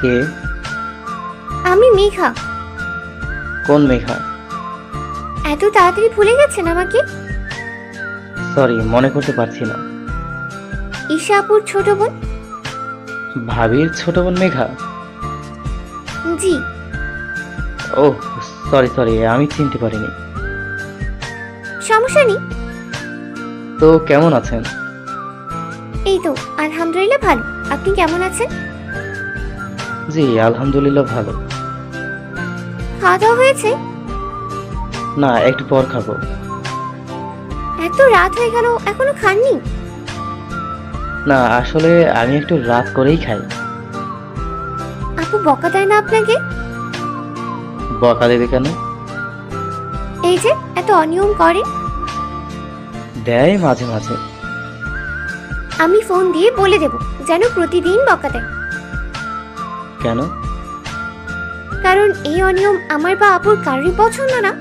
কে? আমি মেঘা। কোন মেঘা? এত তাড়াতাড়ি ভুলে গেছেন আমাকে? সরি, মনে করতে পারছি না। ঈশা আপুর ছোট বোন। ভাবির ছোট বোন মেঘা? জি। ওহ, সরি সরি, আমি চিনতে পারিনি। সমস্যা নেই। তো কেমন আছেন? এই তো আলহামদুলিল্লাহ ভালো। আপনি কেমন আছেন? জি আলহামদুলিল্লাহ ভালো। খাওয়া দাওয়া হয়েছে? না, একটু পর খাবো। এত রাত হয়ে গেল এখনো খাননি? না, আসলে আমি একটু রাত করেই খাই। আপু বকা দেয় না আপনাকে? বকা দেবে কেন? এই যে এত অনিয়ম করে। দেয় মাঝে মাঝে। আমি ফোন দিয়ে বলে দেব যেন প্রতিদিন বকা দেয়। কেন? কারণ এই অনিয়ম আমার বা আপুর কারোরই পছন্দ না।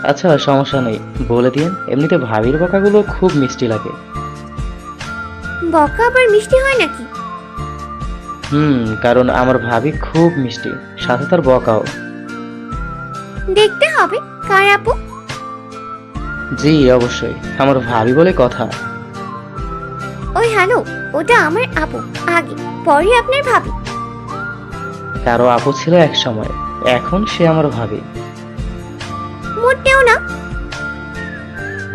আচ্ছা, সমস্যা নেই, বলে দিন। এমনিতে ভাবির বকাগুলো খুব মিষ্টি লাগে। বকা আবার মিষ্টি হয় নাকি? কারণ আমার ভাবি খুব মিষ্টি, সাথে তার বকাও। দেখতে হবে কার আপু। জি অবশ্যই, আমার ভাবি বলে কথা। ওই হ্যালো, ওটা আমার আপু। আগে পরে আপনার ভাবি। কারো আপু ছিল এক সময়, এখন সে আমার ভাবি। মোটেও না।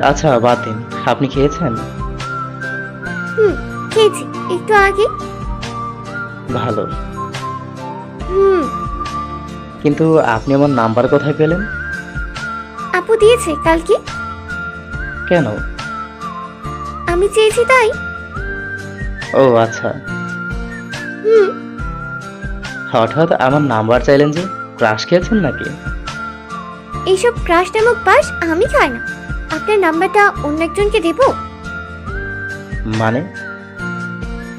আচ্ছা বাদ দিন, আপনি খেয়েছেন? হুম, খেয়েছি একটু আগে। ভালো। হুম। কিন্তু আপনি আমার নাম্বার কোথায় পেলেন? আপু দিয়েছে কালকে। কেন? আমি চেয়েছি তাই। ও আচ্ছা। হুম। হঠাৎ আমার নাম্বার চাইলেন যে? ক্রাশ খেয়েছেন নাকি? এইসব ক্রাশ নামক বাস আমি খাই না। আপনার নাম্বারটা অন্য একজনকে দেব? মানে?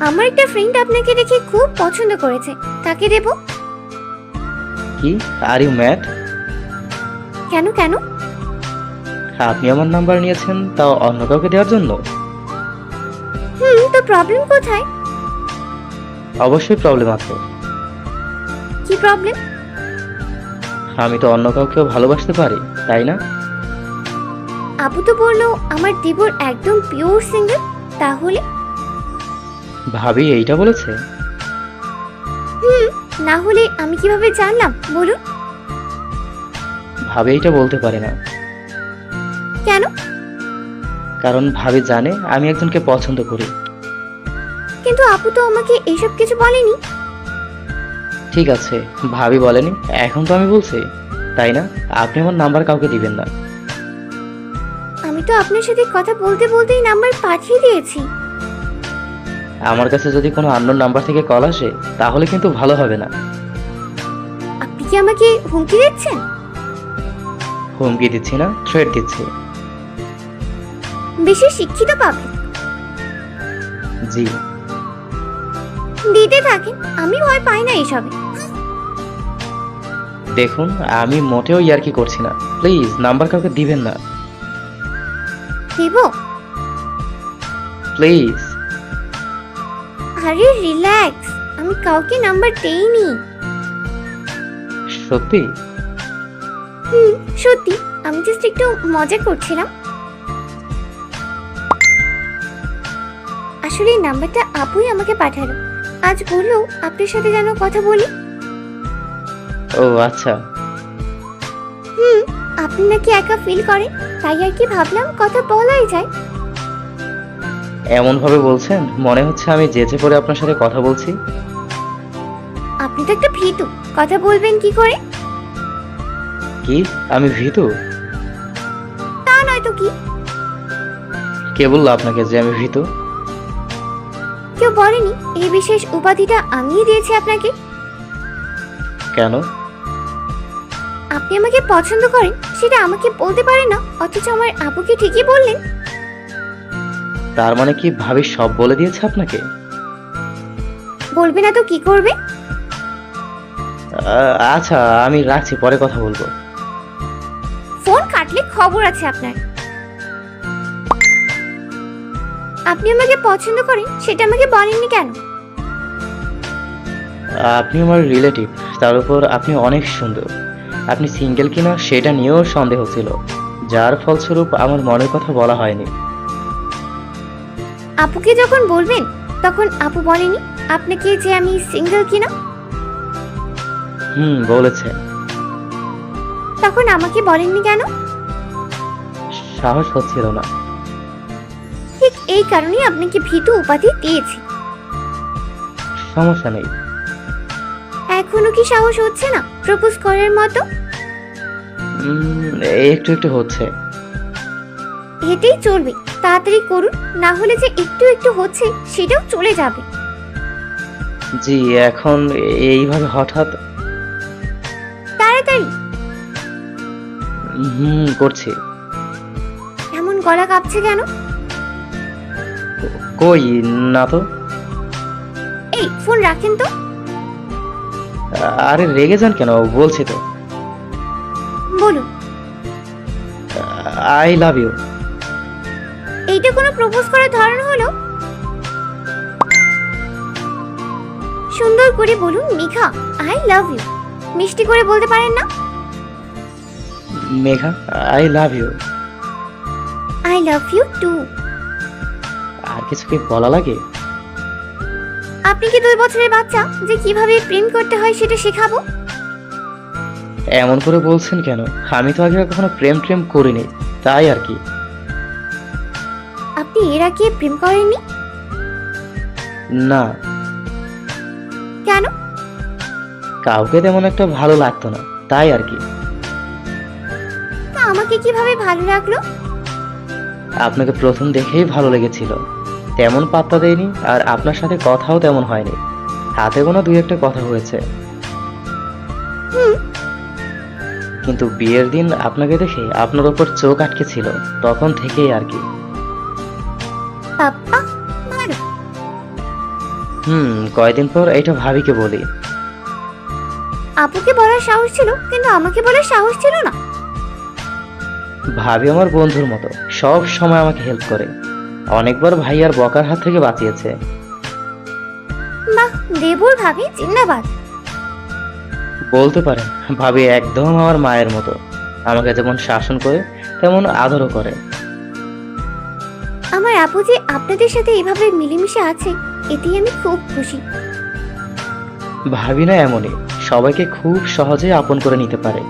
আমার একটা ফ্রেন্ড আপনাকে দেখে খুব পছন্দ করেছে, তাকে দেব। কি? Are you mad? কেন কেন? আপনি আমার নাম্বার নিয়েছেন, তাও অন্য কাউকে দেওয়ার জন্য? তো প্রবলেম কোথায়? অবশ্যই প্রবলেম আছে। কি প্রবলেম? আমি তো অন্য কাউকেও ভালোবাসতে পারি, তাই না? আপু তো বললো আমার দেবর একদম পিওর সিঙ্গেল। তাহলে? ভাবি এইটা বলেছে? না হলে আমি কিভাবে জানলাম বলুন? ভাবি এইটা বলতে পারে না। কেন? কারণ ভাবি জানে আমি একজনকে পছন্দ করি। কিন্তু আপু তো আমাকে এসব কিছু বলেনি। ঠিক আছে, ভাবি বলেনি, এখন তো আমি বলছি, তাই না? আপনি আমার নাম্বার কাউকে দিবেন না। আমি তো আপনার সাথে কথা বলতে বলতেই নাম্বার পাঠিয়ে দিয়েছি। আমার কাছে যদি কোনো আননোন নাম্বার থেকে কল আসে, তাহলে কিন্তু ভালো হবে না। আপনি কি আমাকে হুমকি দিচ্ছেন? হুমকি দিচ্ছি না, থ্রেট দিচ্ছি। বেশি শিক্ষিত পাবেন। জি। দিতে থাকেন, আমি ভয় পাই না এসবে। দেখুন, আমি মোটেও ইয়ার্কি করছি না, প্লিজ নাম্বার কাউকে দিবেন না। দেব? প্লিজ। আরে রিল্যাক্স, আমি কাউকে নাম্বার দেইনি। সত্যি? সত্যি, আমি জাস্ট একটু মজা করছিলাম। আসলে এই নাম্বারটা আপুই আমাকে পাঠালো। আজ বললো আপনার সাথে যেন কথা বলি। ও আচ্ছা। আপনি নাকি একা ফিল করেন, তাই আর কি ভাবলাম কথা বলাই যায়। এমন ভাবে বলছেন, মনে হচ্ছে আমি জেচে পড়ে আপনার সাথে কথা বলছি। আপনি তো একটা ভীতু, কথা বলবেন কি করে? কি? আমি ভীতু? তা নয় তো কি। কে বললো আপনাকে যে আমি ভীতু? কেউ বলেনি, এই বিশেষ উপাধিটা আমিই দিয়েছি আপনাকে। কেন? আপনি আমাকে পছন্দ করেন সেটা আমাকে বলতে পারেন না, অথচ আমার আপুকে ঠিকই বললেন। তার মানে কি ভাবি সব বলে দিয়েছে আপনাকে? বলবে না তো কি করবে? আচ্ছা, আমি রাখছি, পরে কথা বলবো। ফোন কাটলে খবর আছে আপনার। আপনি আমাকে পছন্দ করেন সেটা আমাকে বলেননি কেন? আপনি আমার রিলেটিভ, তার উপর আপনি অনেক সুন্দর। আপনি সিঙ্গেল কিনা সেটা নিয়েও সন্দেহ ছিল, যার ফলস্বরূপ আমার মনের কথা বলা হয়নি। আপুকে যখন বলবেন তখন আপু বলেনি আপনাকে যে আমি সিঙ্গেল কিনা? বলেছে। তখন আমাকে বলেননি কেন? সাহস হচ্ছিল না। ঠিক এই কারণেই আপনাকে ভীতু উপাধি দিয়েছি। সমস্যা নেই। এখনো কি সাহস হচ্ছে না প্রপোজ করার মতো? একটু একটু হচ্ছে। এটাই চলবে, তাড়াতাড়ি করুন, না হলে যে একটু একটু হচ্ছে সেটাও চলে যাবে। জি, এখন এইভাবে হঠাৎ? তাড়াতাড়ি। করছি। এমন গলা কাঁপছে কেন? কই না তো। এই ফোন রাখেন তো। আরে রেগে যান কেন, বলছি তো। বলুন। I love you. এইটা কোনো প্রপোজ করার ধরন হলো? সুন্দর করে বলুন মেঘা, আই লাভ ইউ। মিষ্টি করে বলতে পারেন না? Megha, I love you. I love you too. আর কিছু কি বলা লাগে? আপনি কি 2 বছরের বাচ্চা যে কিভাবে প্রেম করতে হয় সেটা শেখাবো? এমন করে বলছেন কেন? আমি তো আগে কখনো প্রেম প্রেম করিনি, তাই আর কি। আপনি এর আগে প্রেম করেননি? না, কেন? কাউকে তেমন একটা ভালো লাগতো না, তাই আর কি। তা আমাকে কিভাবে ভালো লাগলো? আপনাকে প্রথম দেখেই ভালো লেগেছিল, তেমন পাত্তা দেয়নি, আর আপনার সাথে কথাও তেমন হয়নি। হাতে গোনা 2-1টা কথা হয়েছে। হুম। কিন্তু বিয়ের দিন আপনাকে দেখে আপনার ওপর চোখ আটকে ছিল, তখন থেকেই আর কি। পাপ্পা ভালো। কয়দিন পর এটা ভাবিকে বলি। আপুকে বলার সাহস ছিল কিন্তু আমাকে বলার সাহস ছিল না। ভাবি আমার বন্ধুর মতো, সব সময় আমাকে হেল্প করে। অনেকবার ভাইয়ার বকার হাত থেকে বাঁচিয়েছে। বাহ, দেবর ভাবি জিন্দাবাদ। বলতে পারেন ভাবি একদম আমার মায়ের মতো, আমাকে যেমন শাসন করে তেমন আদরও করে। আমার আপু যে আপনাদের সাথে এভাবে মিলেমিশে আছে এতেই আমি খুব খুশি। ভাবি না এমনই, সবাইকে খুব সহজে আপন করে নিতে পারে।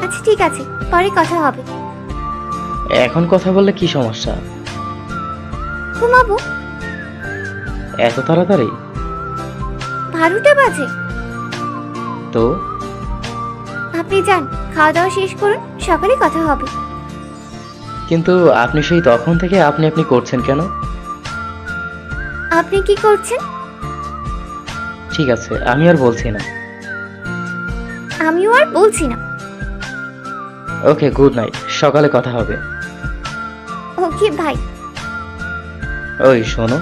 আচ্ছা ঠিক আছে, পরে কথা হবে। এখন কথা বললে কি সমস্যা? ঘুমাবো। এত তাড়াতাড়ি? 12টা বাজে। তো আপনি যান, খাওয়া দাওয়া শেষ করুন, সকালে কথা হবে। কিন্তু আপনি সেই তখন থেকে আপনি আপনি করছেন কেন? আপনি কি করছেন? ঠিক আছে, আমি আর বলছি না। আমিও আর বলছি না। ওকে, গুড নাইট, সকালে কথা হবে। ওকে ভাই। ওই শোনো,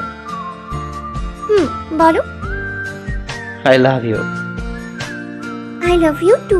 বলো। I love you. I love you two.